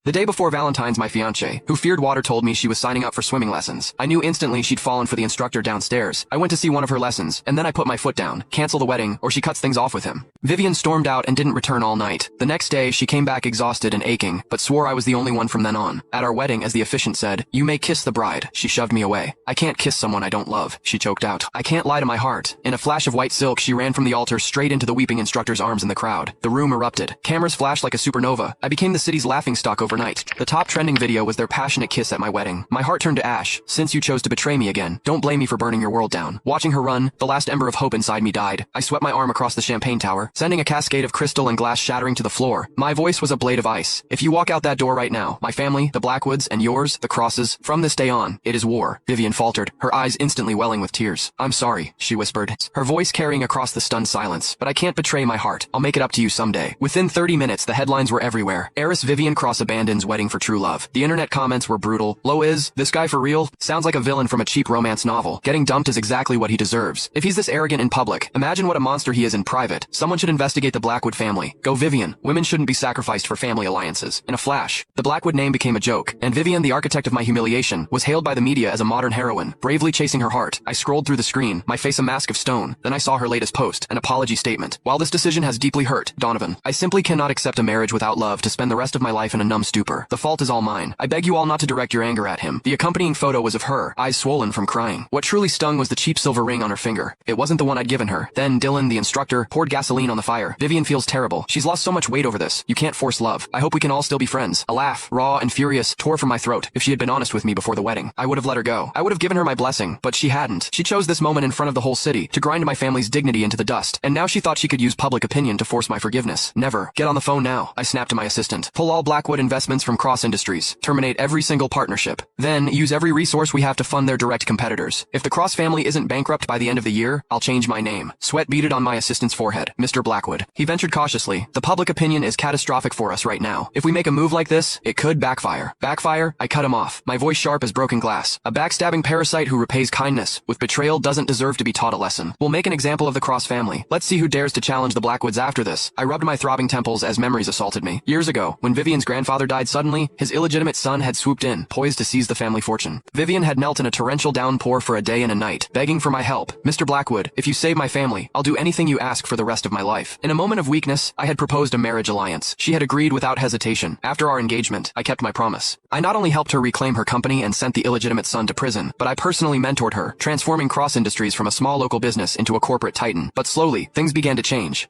The day before Valentine's, my fiancée, who feared water, told me she was signing up for swimming lessons. I knew instantly she'd fallen for the instructor downstairs. I went to see one of her lessons, and then I put my foot down. Cancel the wedding, or she cuts things off with him. Vivian stormed out and didn't return all night. The next day, she came back exhausted and aching, but swore I was the only one from then on. At our wedding, as the officiant said, "You may kiss the bride." She shoved me away. "I can't kiss someone I don't love," she choked out. "I can't lie to my heart." In a flash of white silk, she ran from the altar straight into the weeping instructor's arms in the crowd. The room erupted. Cameras flashed like a supernova. I became the city's laughingstock overnight. The top trending video was their passionate kiss at my wedding. My heart turned to ash. Since you chose to betray me again, don't blame me for burning your world down. Watching her run, the last ember of hope inside me died. I swept my arm across the champagne tower, sending a cascade of crystal and glass shattering to the floor. My voice was a blade of ice. "If you walk out that door right now, my family, the Blackwoods, and yours, the Crosses, from this day on, it is war." Vivian faltered, her eyes instantly welling with tears. "I'm sorry," she whispered, her voice carrying across the stunned silence. "But I can't betray my heart. I'll make it up to you someday." Within 30 minutes, the headlines were everywhere. Heiress Vivian Cross abandons wedding for true love. The internet comments were brutal. "Lo is this guy for real? Sounds like a villain from a cheap romance novel. Getting dumped is exactly what he deserves. If he's this arrogant in public, imagine what a monster he is in private. Someone should investigate the Blackwood family. Go Vivian. Women shouldn't be sacrificed for family alliances." In a flash, the Blackwood name became a joke, and Vivian, the architect of my humiliation, was hailed by the media as a modern heroine, bravely chasing her heart. I scrolled through the screen, my face a mask of stone. Then I saw her latest post, an apology statement. "While this decision has deeply hurt Donovan, I simply cannot accept a marriage without love to spend the rest of my life in a numb stupor. The fault is all mine. I beg you all not to direct your anger at him." The accompanying photo was of her, eyes swollen from crying. What truly stung was the cheap silver ring on her finger. It wasn't the one I'd given her. Then Dylan, the instructor, poured gasoline on the fire. "Vivian feels terrible. She's lost so much weight over this. You can't force love. I hope we can all still be friends." A laugh, raw and furious, tore from my throat. If she had been honest with me before the wedding, I would have let her go. I would have given her my blessing, but she hadn't. She chose this moment in front of the whole city to grind my family's dignity into the dust, and now she thought she could use public opinion to force my forgiveness. Never. "Get on the phone now," I snapped to my assistant. "Pull all Blackwood investments from Cross Industries. Terminate every single partnership. Then use every resource we have to fund their direct competitors. If the Cross family isn't bankrupt by the end of the year, I'll change my name." Sweat beaded on my assistant's forehead. "Mr. Blackwood." He ventured cautiously. "The public opinion is catastrophic for us right now. If we make a move like this, it could backfire." "Backfire?" I cut him off, my voice sharp as broken glass. "A backstabbing parasite who repays kindness with betrayal doesn't deserve to be taught a lesson. We'll make an example of the Cross family. Let's see who dares to challenge the Blackwoods after this." I rubbed my throbbing temples as memories assaulted me. Years ago, when Vivian's grandfather died suddenly, his illegitimate son had swooped in, poised to seize the family fortune. Vivian had knelt in a torrential downpour for a day and a night, begging for my help. "Mr. Blackwood, if you save my family, I'll do anything you ask for the rest of my life." In a moment of weakness, I had proposed a marriage alliance. She had agreed without hesitation. After our engagement, I kept my promise. I not only helped her reclaim her company and sent the illegitimate son to prison, but I personally mentored her, transforming Cross Industries from a small local business into a corporate titan. But slowly, things began to change.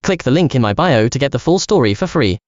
Click the link in my bio to get the full story for free.